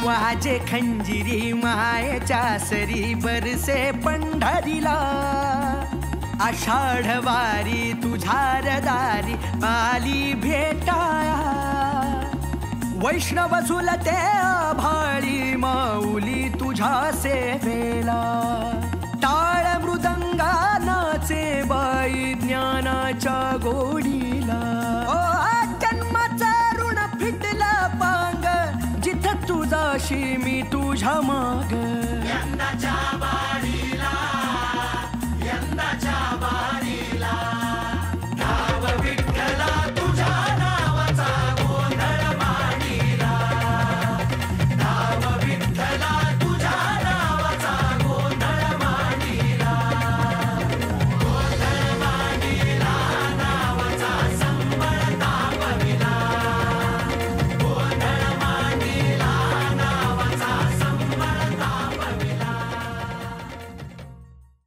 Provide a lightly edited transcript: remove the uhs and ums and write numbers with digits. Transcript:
वाजे खंजिरी मायेच्या सरी बरसे पंढरीला आषाढ वारी तुझ्या दारी आली भेटाया वैष्णव झुलते आभाळी माऊली तुझ्या सेवेला टाळ मृदंगानाचे बाई ज्ञानाच्या गोडीला जन्माचं ऋण फिटलं पांग जिथं तुझाशी मी तुझ्या माग यंदाच्या